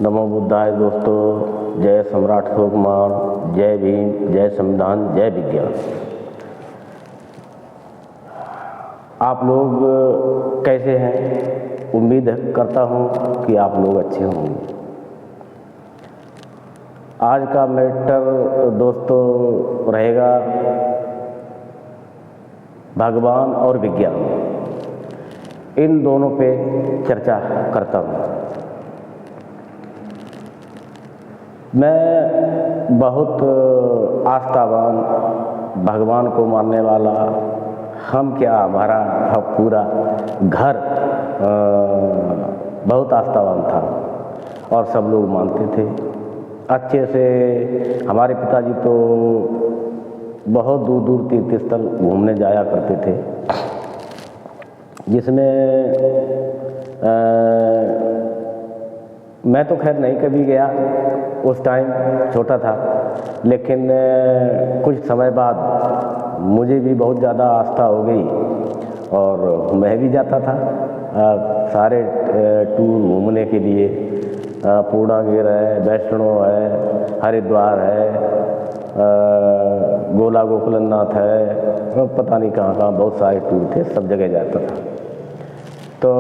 नमो बुद्धाय दोस्तों। जय सम्राट अशोक कुमार, जय भीम, जय संविधान, जय विज्ञान। आप लोग कैसे हैं? उम्मीद करता हूँ कि आप लोग अच्छे होंगे। आज का मैटर दोस्तों रहेगा भगवान और विज्ञान, इन दोनों पे चर्चा करता हूँ। मैं बहुत आस्थावान, भगवान को मानने वाला, हम क्या हमारा पूरा घर बहुत आस्थावान था और सब लोग मानते थे अच्छे से। हमारे पिताजी तो बहुत दूर दूर तीर्थ स्थल घूमने जाया करते थे, जिसमें मैं तो खैर नहीं कभी गया, उस टाइम छोटा था, लेकिन कुछ समय बाद मुझे भी बहुत ज़्यादा आस्था हो गई और मैं भी जाता था सारे टूर घूमने के लिए। पूर्णागिर है, वैष्णो है, हरिद्वार है, गोला गोकुलनाथ है, पता नहीं कहाँ कहाँ बहुत सारे टूर थे, सब जगह जाता था। तो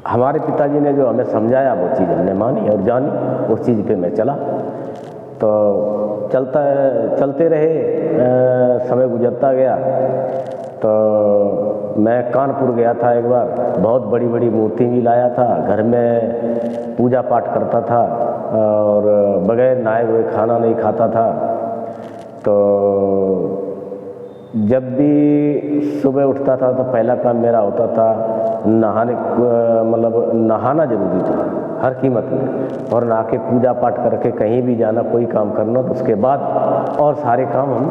हमारे पिताजी ने जो हमें समझाया वो चीज़ हमने मानी और जानी, उस चीज़ पे मैं चला। तो चलते रहे, समय गुजरता गया। तो मैं कानपुर गया था एक बार, बहुत बड़ी बड़ी मूर्ति भी लाया था, घर में पूजा पाठ करता था और बगैर नहाए हुए खाना नहीं खाता था। तो जब भी सुबह उठता था तो पहला काम मेरा होता था नहाना जरूरी था हर कीमत में, और नहा के पूजा पाठ करके कहीं भी जाना, कोई काम करना, तो उसके बाद और सारे काम हम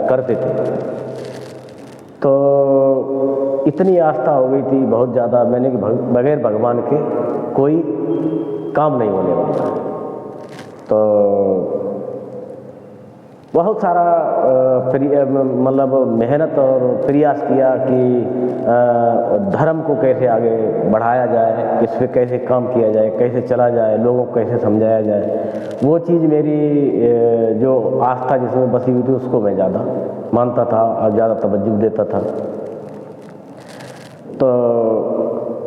करते थे। तो इतनी आस्था हो गई थी बहुत ज़्यादा मैंने कि बगैर भगवान के कोई काम नहीं होने वाला। तो बहुत सारा मेहनत और प्रयास किया कि धर्म को कैसे आगे बढ़ाया जाए, इस पे कैसे काम किया जाए, कैसे चला जाए, लोगों को कैसे समझाया जाए। वो चीज़ मेरी जो आस्था जिसमें बसी हुई थी उसको मैं ज़्यादा मानता था और ज़्यादा तवज्जो देता था। तो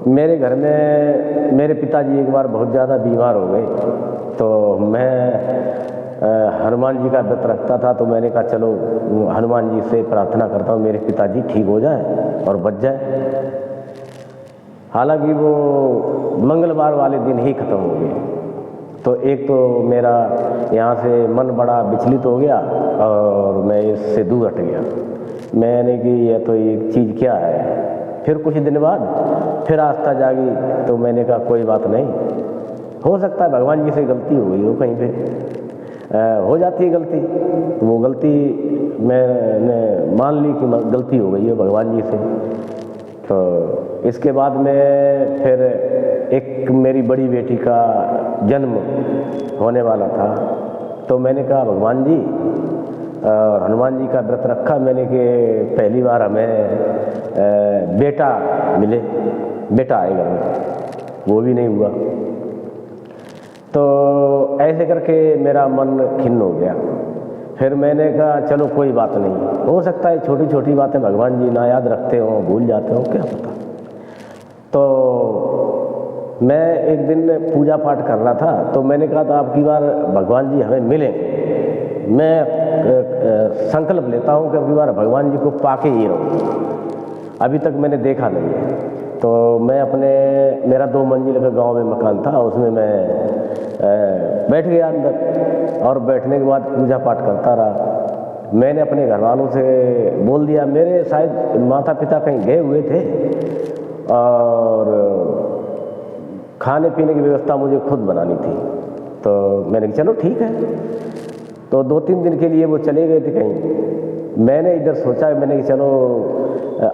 मेरे घर में मेरे पिताजी एक बार बहुत ज़्यादा बीमार हो गए, तो मैं हनुमान जी का व्रत रखता था। तो मैंने कहा चलो हनुमान जी से प्रार्थना करता हूँ मेरे पिताजी ठीक हो जाए और बच जाए। हालांकि वो मंगलवार वाले दिन ही ख़त्म हो गए। तो एक तो मेरा यहाँ से मन बड़ा विचलित हो गया और मैं इससे दूर हट गया। मैंने कि यह तो एक चीज़ क्या है। फिर कुछ दिन बाद फिर आस्था जागी, तो मैंने कहा कोई बात नहीं, हो सकता है भगवान जी से गलती हो गई हो, कहीं पे हो जाती है गलती। वो गलती मैंने मान ली कि गलती हो गई है भगवान जी से। तो इसके बाद में फिर एक मेरी बड़ी बेटी का जन्म होने वाला था। तो मैंने कहा भगवान जी, हनुमान जी का व्रत रखा मैंने कि पहली बार हमें बेटा मिले, बेटा आएगा, वो भी नहीं हुआ। तो ऐसे करके मेरा मन खिन्न हो गया। फिर मैंने कहा चलो कोई बात नहीं, हो सकता है छोटी छोटी बातें भगवान जी ना याद रखते हो, भूल जाते हो, क्या पता। तो मैं एक दिन पूजा पाठ कर रहा था, तो मैंने कहा था आपकी बार भगवान जी हमें मिलें, मैं संकल्प लेता हूँ कि अगली बार भगवान जी को पाके ही रहूँ। अभी तक मैंने देखा नहीं है। तो मैं मेरा 2 मंजिल का गांव में मकान था, उसमें मैं बैठ गया अंदर और बैठने के बाद पूजा पाठ करता रहा। मैंने अपने घर वालों से बोल दिया, मेरे शायद माता पिता कहीं गए हुए थे और खाने पीने की व्यवस्था मुझे खुद बनानी थी। तो मैंने कहा चलो ठीक है। तो 2-3 दिन के लिए वो चले गए थे कहीं। मैंने इधर सोचा, मैंने कि चलो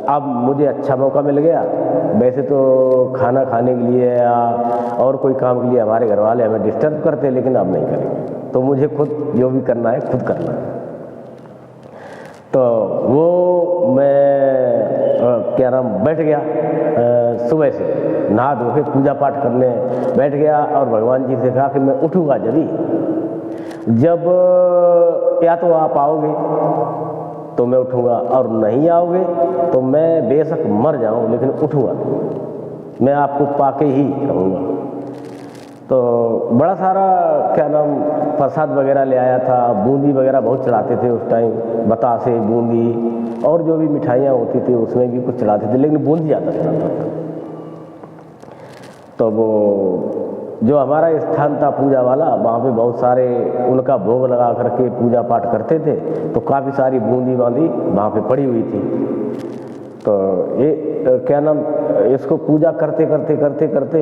अब मुझे अच्छा मौका मिल गया। वैसे तो खाना खाने के लिए या और कोई काम के लिए हमारे घर वाले हमें डिस्टर्ब करते, लेकिन अब नहीं करेंगे, तो मुझे खुद जो भी करना है खुद करना है। तो वो मैं क्या नाम बैठ गया, सुबह से नहा धो के पूजा पाठ करने बैठ गया और भगवान जी से कहा कि मैं उठूँगा जब या तो आप आओगे तो मैं उठूँगा और नहीं आओगे तो मैं बेशक मर जाऊँ लेकिन उठूँगा, मैं आपको पाके ही रहूँगा। तो बड़ा सारा क्या नाम प्रसाद वगैरह ले आया था, बूंदी वगैरह बहुत चढ़ाते थे उस टाइम, बतासे, बूंदी और जो भी मिठाइयाँ होती थी उसमें भी कुछ चढ़ाते थे, लेकिन बूंदी ज़्यादा चढ़ाता था। तो वो जो हमारा स्थान था पूजा वाला, वहाँ पे बहुत सारे उनका भोग लगा करके पूजा पाठ करते थे, तो काफ़ी सारी बूंदी बांदी वहाँ पे पड़ी हुई थी। तो ये क्या नाम इसको पूजा करते करते करते करते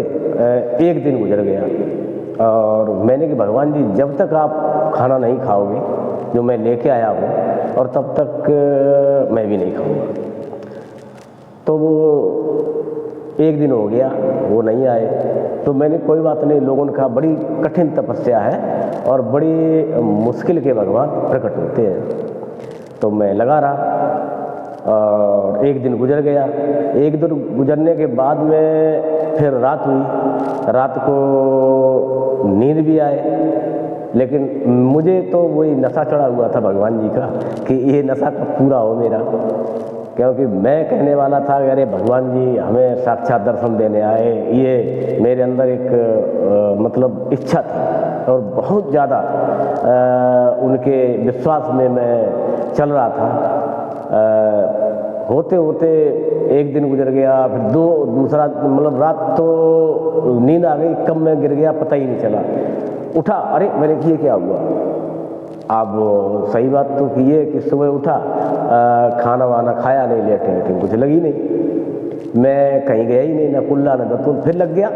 एक दिन गुजर गया और मैंने कि भगवान जी जब तक आप खाना नहीं खाओगे जो मैं लेके आया हूँ और तब तक मैं भी नहीं खाऊंगा। तो वो एक दिन हो गया, वो नहीं आए, तो मैंने कोई बात नहीं, लोगों ने कहा बड़ी कठिन तपस्या है और बड़ी मुश्किल के भगवान प्रकट होते हैं। तो मैं लगा रहा और एक दिन गुजर गया। एक दिन गुजरने के बाद में फिर रात हुई, रात को नींद भी आए, लेकिन मुझे तो वही नशा चढ़ा हुआ था भगवान जी का कि ये नशा कब पूरा हो मेरा, क्योंकि मैं कहने वाला था कि अरे भगवान जी हमें साक्षात दर्शन देने आए, ये मेरे अंदर एक मतलब इच्छा थी और बहुत ज़्यादा उनके विश्वास में मैं चल रहा था। होते होते एक दिन गुजर गया, फिर दूसरा मतलब रात तो नींद आ गई, कब मैं गिर गया पता ही नहीं चला। उठा, अरे मैंने किए क्या हुआ। अब सही बात तो की है कि सुबह उठा, खाना वाना खाया नहीं, लेटे कुछ लगी नहीं, मैं कहीं गया ही नहीं, ना कुल्ला ना दत्तून। फिर लग गया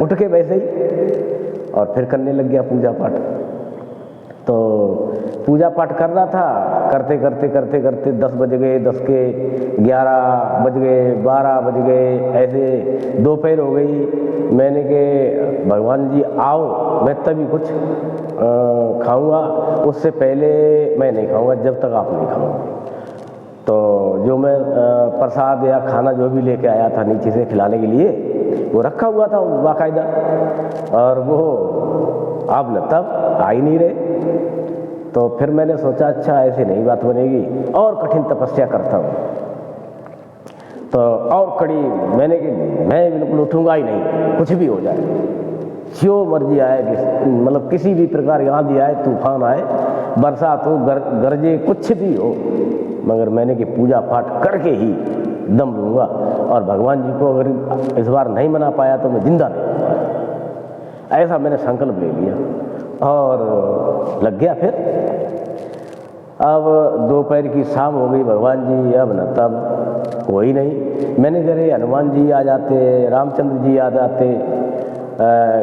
उठ के वैसे ही और फिर करने लग गया पूजा पाठ। तो पूजा पाठ कर रहा था, करते करते करते करते 10 बज गए, 10 के 11 बज गए, 12 बज गए, ऐसे दोपहर हो गई। मैंने कि भगवान जी आओ, मैं तभी कुछ खाऊंगा, उससे पहले मैं नहीं खाऊंगा जब तक आप नहीं खाओगे। तो जो मैं प्रसाद या खाना जो भी लेके आया था नीचे से खिलाने के लिए, वो रखा हुआ था बाकायदा, और वो अब न तब आ ही नहीं रहे। तो फिर मैंने सोचा अच्छा ऐसे नहीं बात बनेगी, और कठिन तपस्या करता हूँ। तो और कड़ी मैंने कि मैं बिल्कुल उठूंगा ही नहीं, कुछ भी हो जाए, जो मर्जी आए, मतलब किसी भी प्रकार आंधी आए, तूफान आए, बरसात हो, गरजे, कुछ भी हो, मगर मैंने कि पूजा पाठ करके ही दम लूँगा। और भगवान जी को अगर इस बार नहीं मना पाया तो मैं जिंदा नहीं हूँ, ऐसा मैंने संकल्प ले लिया और लग गया। फिर अब दोपहर की शाम हो गई, भगवान जी अब न तब कोई नहीं। मैंने जरे हनुमान जी आ जाते, रामचंद्र जी आ जाते,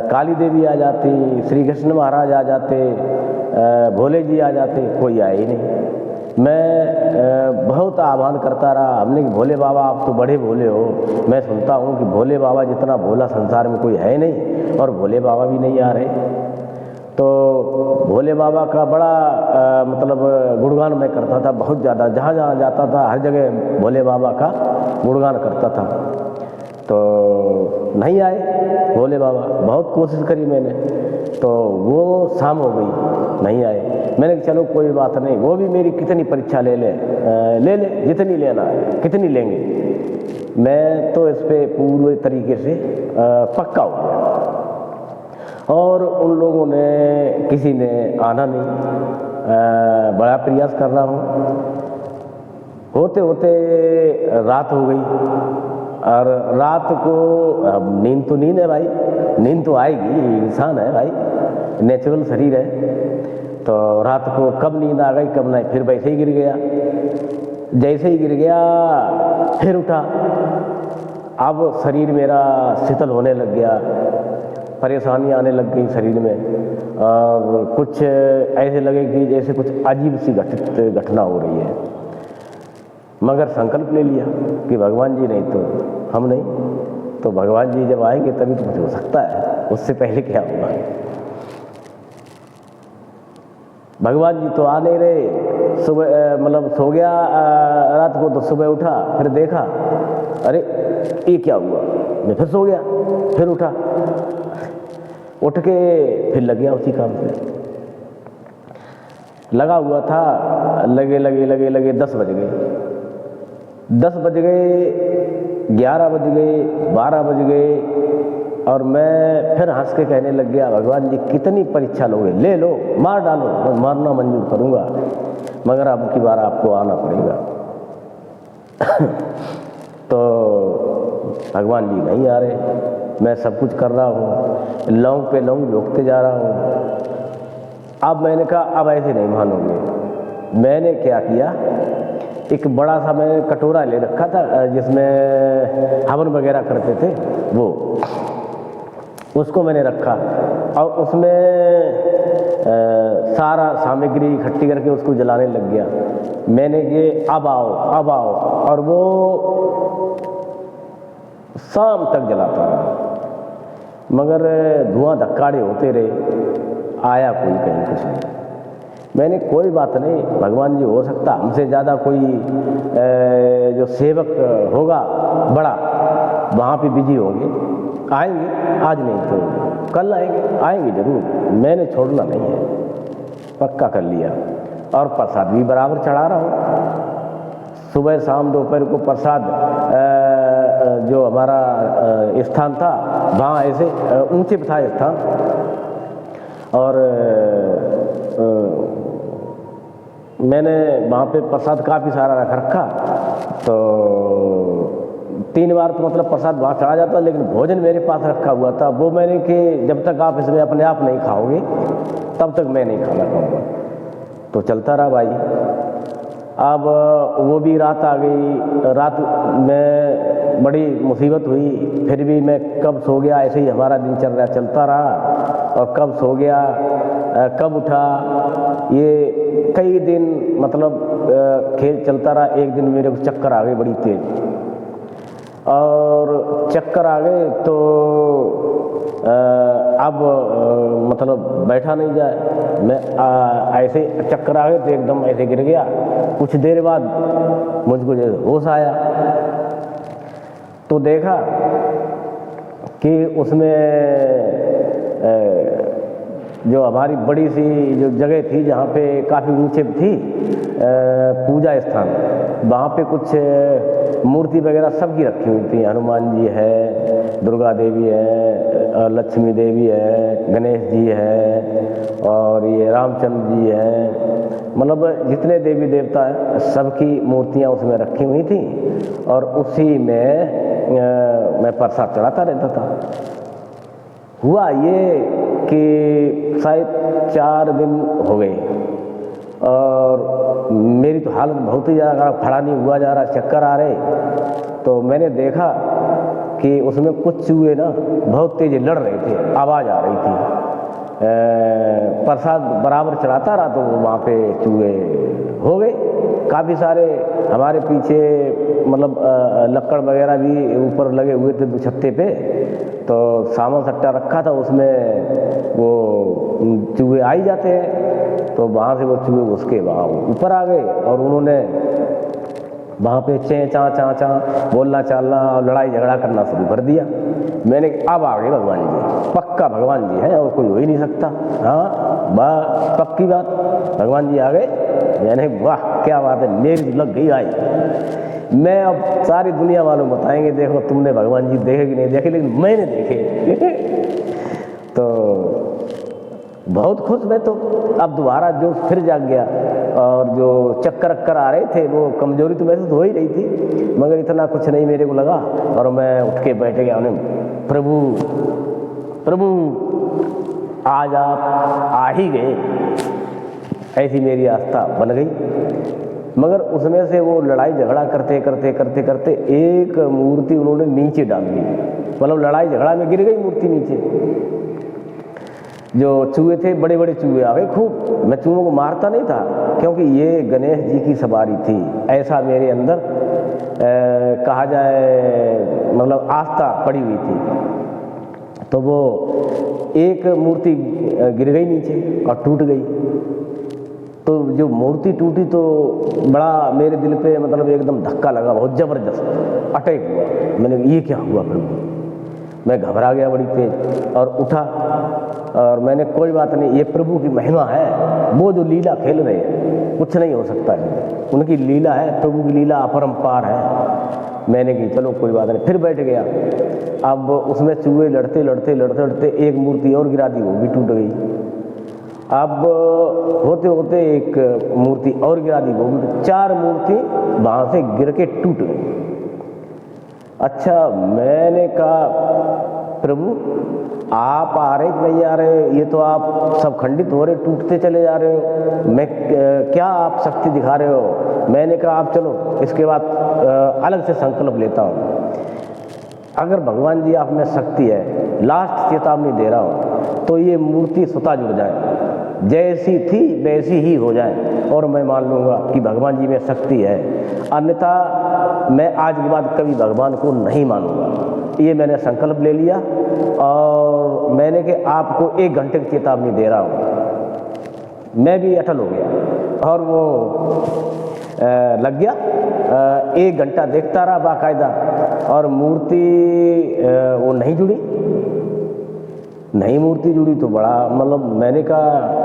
काली देवी आ जाती, श्री कृष्ण महाराज आ जाते, भोले जी आ जाते, कोई आए ही नहीं। मैं बहुत आह्वान करता रहा, हमने कि भोले बाबा आप तो बड़े भोले हो, मैं सुनता हूँ कि भोले बाबा जितना भोला संसार में कोई है नहीं, और भोले बाबा भी नहीं आ रहे। तो भोले बाबा का बड़ा मतलब गुणगान मैं करता था बहुत ज़्यादा, जहाँ जहाँ जाता था हर जगह भोले बाबा का गुणगान करता था। तो नहीं आए भोले बाबा, बहुत कोशिश करी मैंने, तो वो शाम हो गई, नहीं आए। मैंने कहा चलो कोई बात नहीं, वो भी मेरी कितनी परीक्षा ले ले जितनी लेना है, कितनी लेंगे, मैं तो इस पे पूरे तरीके से पक्का हो गया। और उन लोगों ने किसी ने आना नहीं, बड़ा प्रयास कर रहा हूँ। होते होते रात हो गई, और रात को नींद तो नींद है भाई, नींद तो आएगी, इंसान है भाई, नेचुरल शरीर है। तो रात को कब नींद आ गई कब नहीं, फिर वैसे ही गिर गया। जैसे ही गिर गया फिर उठा, अब शरीर मेरा शीतल होने लग गया, परेशानी आने लग गई शरीर में, और कुछ ऐसे लगे कि जैसे कुछ अजीब सी घटना हो रही है। मगर संकल्प ले लिया कि भगवान जी नहीं तो हम नहीं, तो भगवान जी जब आएंगे तभी तो कुछ हो सकता है, उससे पहले क्या होगा। भगवान जी तो आ नहीं रहे। सुबह मतलब सो गया रात को, तो सुबह उठा, फिर देखा अरे ये क्या हुआ, मैं फिर सो गया, फिर उठा, उठ के फिर लग गया उसी काम पे। लगा हुआ था, लगे लगे लगे लगे 10 बज गए, 10 बज गए, 11 बज गए, 12 बज गए, और मैं फिर हंस के कहने लग गया, भगवान जी कितनी परीक्षा लोगे, ले लो, मार डालो, मैं मारना मंजूर करूंगा, मगर अब की बार आपको आना पड़ेगा। तो भगवान जी नहीं आ रहे, मैं सब कुछ कर रहा हूँ, लौंग पे लौंग रोकते जा रहा हूँ। अब मैंने कहा अब ऐसे नहीं मानोगे। मैंने क्या किया, एक बड़ा सा मैंने कटोरा ले रखा था जिसमें हवन वगैरह करते थे, वो उसको मैंने रखा और उसमें सारा सामग्री इकट्ठी करके उसको जलाने लग गया। मैंने कि अब आओ अब आओ, और वो शाम तक जलाता रहा, मगर धुआं धक्काड़े होते रहे, आया कोई कहीं कुछ नहीं। मैंने कोई बात नहीं, भगवान जी हो सकता हमसे ज़्यादा कोई जो सेवक होगा बड़ा वहाँ पे बिजी होंगे, आएंगे, आज नहीं तो कल आएंगे, आएंगे जरूर, मैंने छोड़ना नहीं है, पक्का कर लिया। और प्रसाद भी बराबर चढ़ा रहा हूँ, सुबह शाम दोपहर को प्रसाद जो हमारा स्थान था वहाँ ऐसे ऊंचे पे था स्थान, और मैंने वहाँ पे प्रसाद काफ़ी सारा रख रखा। तो 3 बार तो मतलब प्रसाद वहाँ चढ़ा जाता, लेकिन भोजन मेरे पास रखा हुआ था। वो मैंने कि जब तक आप इसमें अपने आप नहीं खाओगे तब तक मैं नहीं खाना खाऊंगा। तो चलता रहा भाई। अब वो भी रात आ गई, रात में बड़ी मुसीबत हुई, फिर भी मैं कब सो गया, ऐसे ही हमारा दिनचर्या चलता रहा, और कब सो गया कब उठा, ये कई दिन मतलब खेल चलता रहा। एक दिन मेरे को चक्कर आ गए बड़ी तेज, और चक्कर आ गए तो अब मतलब बैठा नहीं जाए, मैं ऐसे चक्कर आ गए तो एकदम ऐसे गिर गया। कुछ देर बाद मुझको जो होश आया तो देखा कि उसमें जो हमारी बड़ी सी जो जगह थी जहाँ पे काफ़ी ऊंचे थी पूजा स्थान, वहाँ पे कुछ मूर्ति वगैरह सबकी रखी हुई थी। हनुमान जी है, दुर्गा देवी है, लक्ष्मी देवी है, गणेश जी है, और ये रामचंद्र जी हैं, मतलब जितने देवी देवता हैं सबकी मूर्तियाँ उसमें रखी हुई थी। और उसी में मैं प्रसाद चढ़ाता रहता था। हुआ ये कि शायद 4 दिन हो गए, और मेरी तो हालत बहुत ही ज़्यादा, खड़ा नहीं हुआ जा रहा, चक्कर आ रहे। तो मैंने देखा कि उसमें कुछ चूहे ना बहुत तेज लड़ रहे थे, आवाज़ आ रही थी। प्रसाद बराबर चढ़ाता रहा तो वहाँ पे चूहे हो गए काफ़ी सारे। हमारे पीछे मतलब लक्कड़ वगैरह भी ऊपर लगे हुए थे छत्ते पे, तो सामान सट्टा रखा था, उसमें वो चूहे आ ही जाते हैं। तो वहाँ से वो चूहे उसके वहाँ ऊपर आ गए, और उन्होंने वहाँ पे चें चाँ चाँ चाँ बोलना चालना और लड़ाई झगड़ा करना शुरू कर दिया। मैंने अब आ गए भगवान जी, पक्का भगवान जी है और कोई हो ही नहीं सकता। हाँ वाह, पक्की बात, भगवान जी आ गए। मैंने वाह क्या बात है, मेरी लग गई आई। मैं अब सारी दुनिया वालों बताएंगे देखो तुमने भगवान जी देखे कि नहीं देखे, लेकिन मैंने देखे। तो बहुत खुश मैं तो। अब दोबारा जो फिर जाग गया, और जो चक्कर आ रहे थे वो कमजोरी तो महसूस हो ही रही थी, मगर इतना कुछ नहीं मेरे को लगा। और मैं उठ के बैठ गया, उन्हें प्रभु प्रभु आज आप आ ही गए, ऐसी मेरी आस्था बन गई। मगर उसमें से वो लड़ाई झगड़ा करते करते करते करते एक मूर्ति उन्होंने नीचे डाल दी, मतलब लड़ाई झगड़ा में गिर गई मूर्ति नीचे। जो चूहे थे बड़े बड़े चूहे आ गए खूब। मैं चूहों को मारता नहीं था, क्योंकि ये गणेश जी की सवारी थी, ऐसा मेरे अंदर कहा जाए मतलब आस्था पड़ी हुई थी। तो वो एक मूर्ति गिर गई नीचे और टूट गई। तो जो मूर्ति टूटी तो बड़ा मेरे दिल पे मतलब एकदम धक्का लगा, बहुत ज़बरदस्त अटैक हुआ। मैंने ये क्या हुआ प्रभु, मैं घबरा गया बड़ी तेज और उठा और मैंने कोई बात नहीं, ये प्रभु की महिमा है, वो जो लीला खेल रहे हैं कुछ नहीं हो सकता है, उनकी लीला है, प्रभु की लीला अपरंपार है। मैंने की चलो कोई बात नहीं, फिर बैठ गया। अब उसमें चूहे लड़ते लड़ते लड़ते लड़ते एक मूर्ति और गिरा दी, वो भी टूट गई। अब होते होते एक मूर्ति और गिरा दी, वो भी, 4 मूर्ति वहाँ से गिर के टूट गई। अच्छा, मैंने कहा प्रभु आप आ रहे कि नहीं आ रहे, ये तो आप सब खंडित हो रहे, टूटते चले जा रहे हो, मैं क्या आप शक्ति दिखा रहे हो। मैंने कहा आप चलो इसके बाद अलग से संकल्प लेता हूँ, अगर भगवान जी आप में शक्ति है, लास्ट चेतावनी दे रहा हूँ, तो ये मूर्ति स्वतः जुड़ जाए, जैसी थी वैसी ही हो जाए और मैं मान लूँगा कि भगवान जी में शक्ति है, अन्यथा मैं आज के बाद कभी भगवान को नहीं मानूंगा। ये मैंने संकल्प ले लिया और मैंने कि आपको 1 घंटे की चेतावनी दे रहा हूँ। मैं भी अटल हो गया और वो लग गया, 1 घंटा देखता रहा बाकायदा और मूर्ति वो नहीं जुड़ी, नहीं मूर्ति जुड़ी तो बड़ा मतलब मैंने कहा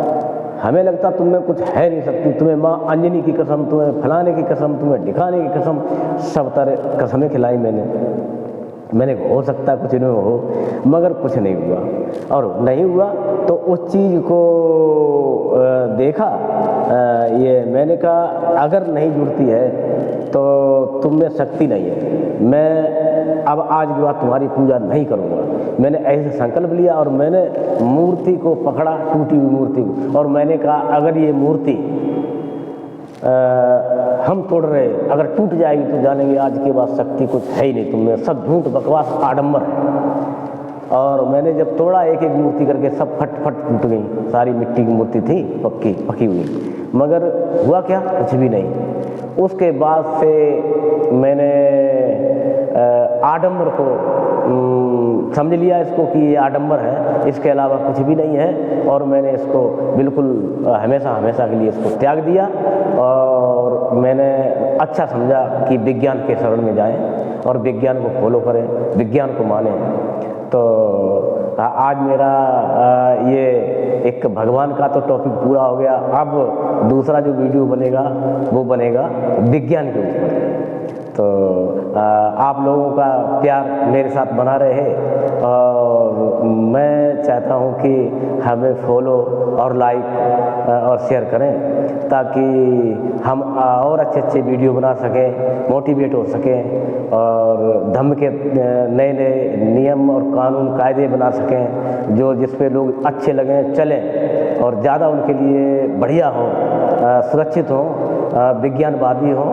हमें लगता तुम में कुछ है नहीं सकती, तुम्हें माँ अंजनी की कसम, तुम्हें फलाने की कसम, तुम्हें ढिकाने की कसम, सब तरह कसमें खिलाई मैंने हो सकता है कुछ नहीं हो, मगर कुछ नहीं हुआ। और नहीं हुआ तो उस चीज़ को देखा, ये मैंने कहा अगर नहीं जुड़ती है तो तुम में शक्ति नहीं है, मैं अब आज के बाद तुम्हारी पूजा नहीं करूँगा। मैंने ऐसे संकल्प लिया और मैंने मूर्ति को पकड़ा, टूटी हुई मूर्ति को, और मैंने कहा अगर ये मूर्ति हम तोड़ रहे, अगर टूट जाएगी तो जानेंगे आज के बाद शक्ति कुछ है ही नहीं तुमने, सब झूठ बकवास आडंबर है। और मैंने जब तोड़ा एक एक मूर्ति करके सब फट फट टूट गई, सारी मिट्टी की मूर्ति थी पकी हुई, मगर हुआ क्या, कुछ भी नहीं। उसके बाद से मैंने आडंबर को समझ लिया इसको कि ये आडंबर है, इसके अलावा कुछ भी नहीं है, और मैंने इसको बिल्कुल हमेशा के लिए इसको त्याग दिया। और मैंने अच्छा समझा कि विज्ञान के शरण में जाएं और विज्ञान को फॉलो करें, विज्ञान को मानें। तो आज मेरा ये एक भगवान का तो टॉपिक पूरा हो गया, अब दूसरा जो वीडियो बनेगा वो बनेगा विज्ञान के ऊपर। तो आप लोगों का प्यार मेरे साथ बना रहे और मैं चाहता हूं कि हमें फॉलो और लाइक और शेयर करें ताकि हम और अच्छे वीडियो बना सकें, मोटिवेट हो सकें और धम्म के नए नियम और कानून कायदे बना सकें जो जिस पे लोग अच्छे लगें, चलें और ज़्यादा उनके लिए बढ़िया हो, सुरक्षित हो, विज्ञानवादी हो,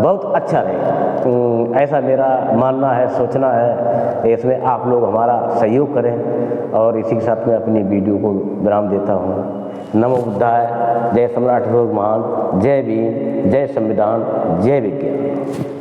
बहुत अच्छा रहे। ऐसा मेरा मानना है, सोचना है। इसमें आप लोग हमारा सहयोग करें और इसी के साथ मैं अपनी वीडियो को विराम देता हूँ। नमो बुद्धाय, जय सम्राट महान, जय भीम, जय संविधान, जय विज्ञान।